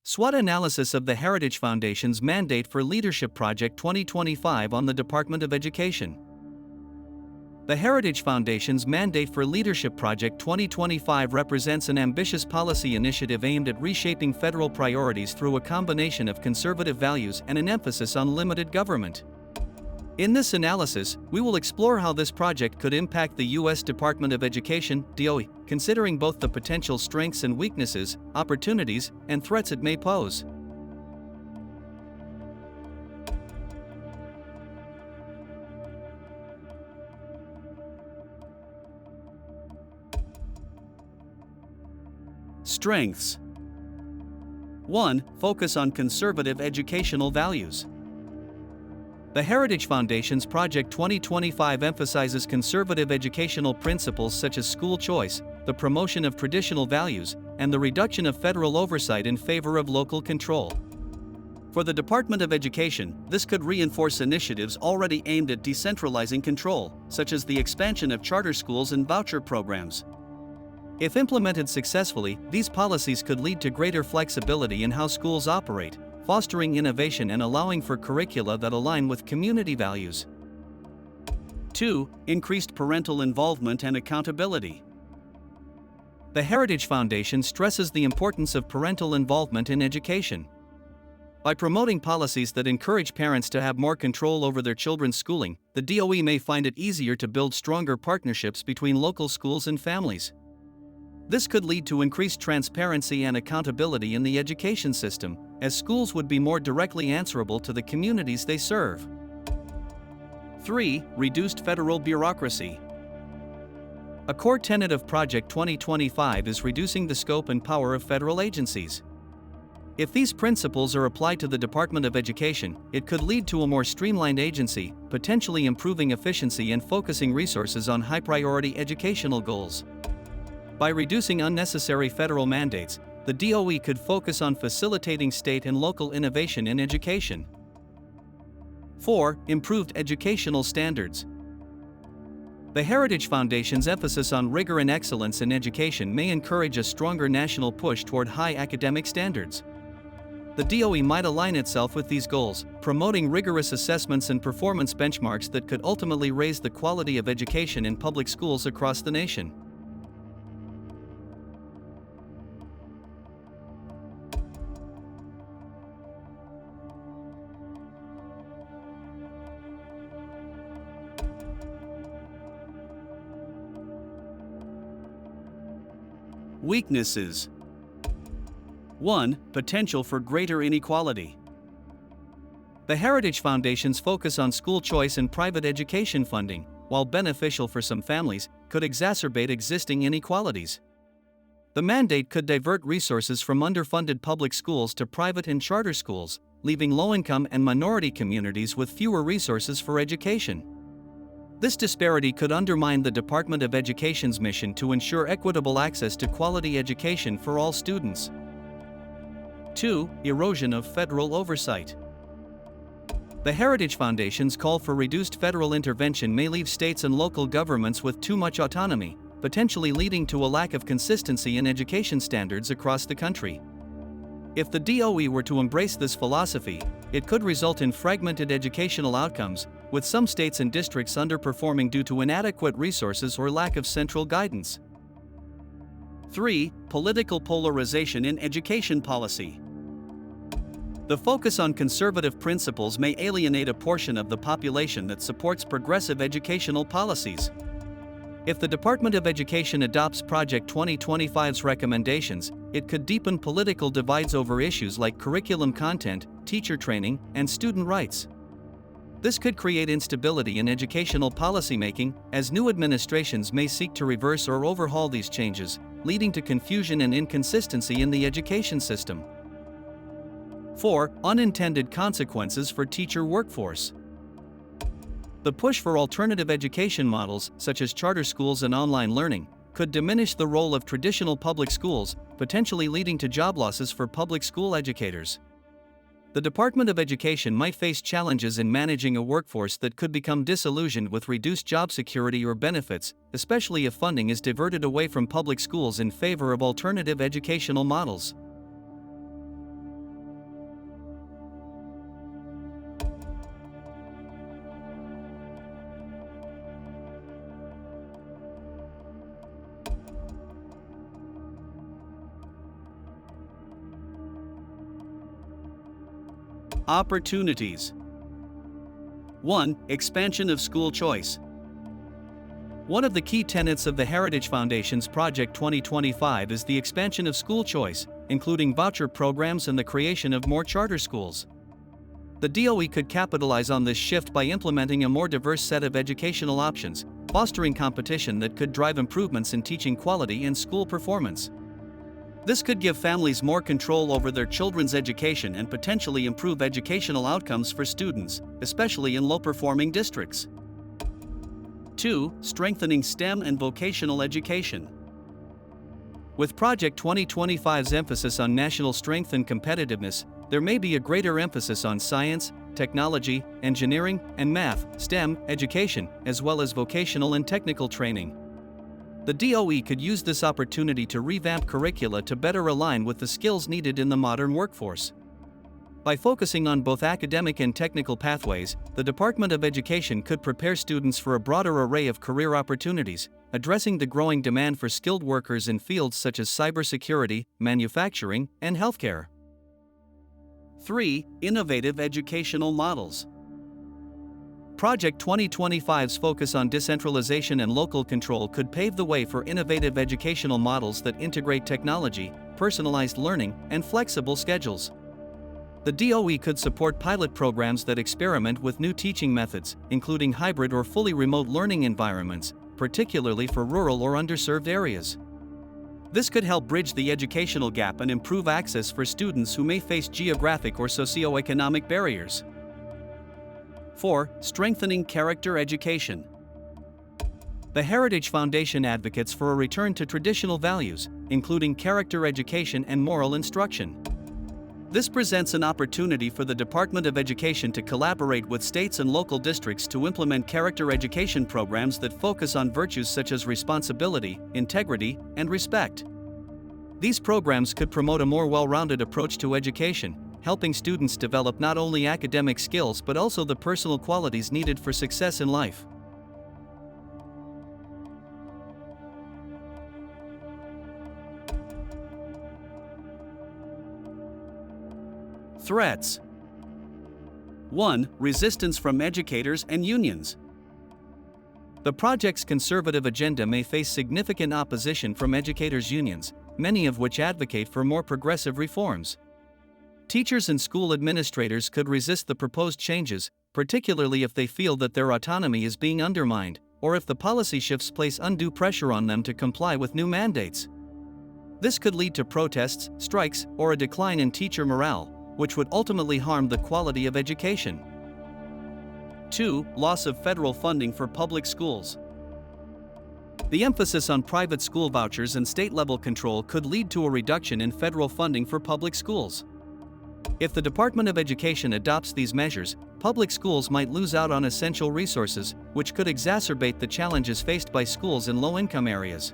SWOT analysis of the Heritage Foundation's mandate for Leadership Project 2025 on the Department of Education. The Heritage Foundation's Mandate for Leadership Project 2025 represents an ambitious policy initiative aimed at reshaping federal priorities through a combination of conservative values and an emphasis on limited government. In this analysis, we will explore how this project could impact the U.S. Department of Education, DOE, considering both the potential strengths and weaknesses, opportunities, and threats it may pose. Strengths. 1. Focus on conservative educational values. The Heritage Foundation's Project 2025 emphasizes conservative educational principles such as school choice, the promotion of traditional values, and the reduction of federal oversight in favor of local control. For the Department of Education, this could reinforce initiatives already aimed at decentralizing control, such as the expansion of charter schools and voucher programs. If implemented successfully, these policies could lead to greater flexibility in how schools operate, fostering innovation and allowing for curricula that align with community values. 2. Increased parental involvement and accountability. The Heritage Foundation stresses the importance of parental involvement in education. By promoting policies that encourage parents to have more control over their children's schooling, the DOE may find it easier to build stronger partnerships between local schools and families. This could lead to increased transparency and accountability in the education system, as schools would be more directly answerable to the communities they serve. 3. Reduced federal bureaucracy. A core tenet of Project 2025 is reducing the scope and power of federal agencies. If these principles are applied to the Department of Education, it could lead to a more streamlined agency, potentially improving efficiency and focusing resources on high-priority educational goals. By reducing unnecessary federal mandates, the DOE could focus on facilitating state and local innovation in education. 4. Improved educational standards. The Heritage Foundation's emphasis on rigor and excellence in education may encourage a stronger national push toward high academic standards. The DOE might align itself with these goals, promoting rigorous assessments and performance benchmarks that could ultimately raise the quality of education in public schools across the nation. Weaknesses. 1. Potential for greater inequality. The Heritage Foundation's focus on school choice and private education funding, while beneficial for some families, could exacerbate existing inequalities. The mandate could divert resources from underfunded public schools to private and charter schools, leaving low-income and minority communities with fewer resources for education. This disparity could undermine the Department of Education's mission to ensure equitable access to quality education for all students. 2. Erosion of federal oversight. The Heritage Foundation's call for reduced federal intervention may leave states and local governments with too much autonomy, potentially leading to a lack of consistency in education standards across the country. If the DOE were to embrace this philosophy, it could result in fragmented educational outcomes, with some states and districts underperforming due to inadequate resources or lack of central guidance. 3. Political polarization in education policy. The focus on conservative principles may alienate a portion of the population that supports progressive educational policies. If the Department of Education adopts Project 2025's recommendations, it could deepen political divides over issues like curriculum content, teacher training, and student rights. This could create instability in educational policymaking, as new administrations may seek to reverse or overhaul these changes, leading to confusion and inconsistency in the education system. 4. Unintended consequences for teacher workforce. The push for alternative education models, such as charter schools and online learning, could diminish the role of traditional public schools, potentially leading to job losses for public school educators. The Department of Education might face challenges in managing a workforce that could become disillusioned with reduced job security or benefits, especially if funding is diverted away from public schools in favor of alternative educational models. Opportunities. 1. Expansion of school choice. One of the key tenets of the Heritage Foundation's Project 2025 is the expansion of school choice, including voucher programs and the creation of more charter schools. The DOE could capitalize on this shift by implementing a more diverse set of educational options, fostering competition that could drive improvements in teaching quality and school performance. This could give families more control over their children's education and potentially improve educational outcomes for students, especially in low-performing districts. 2. Strengthening STEM and vocational education. With Project 2025's emphasis on national strength and competitiveness, there may be a greater emphasis on science, technology, engineering, and math, STEM, education, as well as vocational and technical training. The DOE could use this opportunity to revamp curricula to better align with the skills needed in the modern workforce. By focusing on both academic and technical pathways, the Department of Education could prepare students for a broader array of career opportunities, addressing the growing demand for skilled workers in fields such as cybersecurity, manufacturing, and healthcare. 3. Innovative educational models. Project 2025's focus on decentralization and local control could pave the way for innovative educational models that integrate technology, personalized learning, and flexible schedules. The DOE could support pilot programs that experiment with new teaching methods, including hybrid or fully remote learning environments, particularly for rural or underserved areas. This could help bridge the educational gap and improve access for students who may face geographic or socioeconomic barriers. 4. Strengthening character education. The Heritage Foundation advocates for a return to traditional values, including character education and moral instruction. This presents an opportunity for the Department of Education to collaborate with states and local districts to implement character education programs that focus on virtues such as responsibility, integrity, and respect. These programs could promote a more well-rounded approach to education, helping students develop not only academic skills but also the personal qualities needed for success in life. Threats. 1. Resistance from educators and unions. The project's conservative agenda may face significant opposition from educators' unions, many of which advocate for more progressive reforms. Teachers and school administrators could resist the proposed changes, particularly if they feel that their autonomy is being undermined, or if the policy shifts place undue pressure on them to comply with new mandates. This could lead to protests, strikes, or a decline in teacher morale, which would ultimately harm the quality of education. 2. Loss of federal funding for public schools. The emphasis on private school vouchers and state-level control could lead to a reduction in federal funding for public schools. If the Department of Education adopts these measures, public schools might lose out on essential resources, which could exacerbate the challenges faced by schools in low-income areas.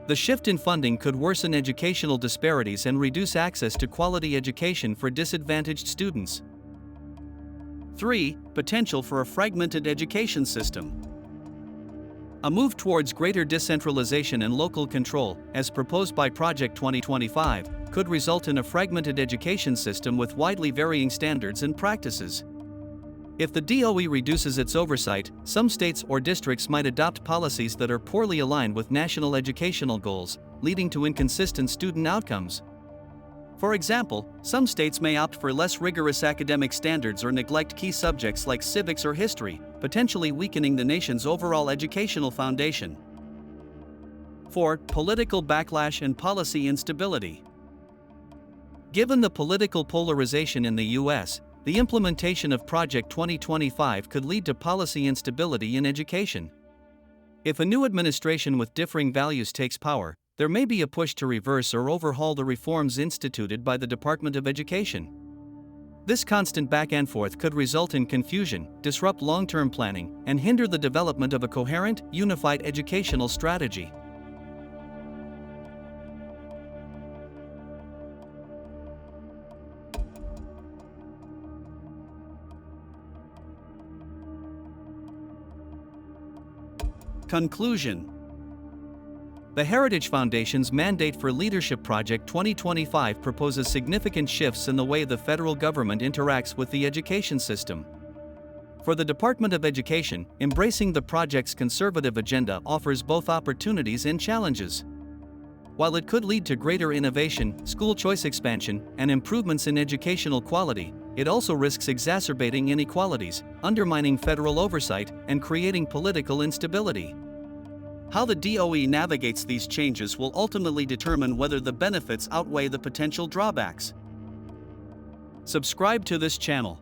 The shift in funding could worsen educational disparities and reduce access to quality education for disadvantaged students. 3. Potential for a fragmented education system. A move towards greater decentralization and local control, as proposed by Project 2025, could result in a fragmented education system with widely varying standards and practices. If the DOE reduces its oversight, some states or districts might adopt policies that are poorly aligned with national educational goals, leading to inconsistent student outcomes. For example, some states may opt for less rigorous academic standards or neglect key subjects like civics or history, potentially weakening the nation's overall educational foundation. 4. Political backlash and policy instability. Given the political polarization in the U.S., the implementation of Project 2025 could lead to policy instability in education. If a new administration with differing values takes power, there may be a push to reverse or overhaul the reforms instituted by the Department of Education. This constant back and forth could result in confusion, disrupt long-term planning, and hinder the development of a coherent, unified educational strategy. Conclusion. The Heritage Foundation's Mandate for Leadership Project 2025 proposes significant shifts in the way the federal government interacts with the education system. For the Department of Education, embracing the project's conservative agenda offers both opportunities and challenges. While it could lead to greater innovation, school choice expansion, and improvements in educational quality, it also risks exacerbating inequalities, undermining federal oversight, and creating political instability. How the DOE navigates these changes will ultimately determine whether the benefits outweigh the potential drawbacks. Subscribe to this channel.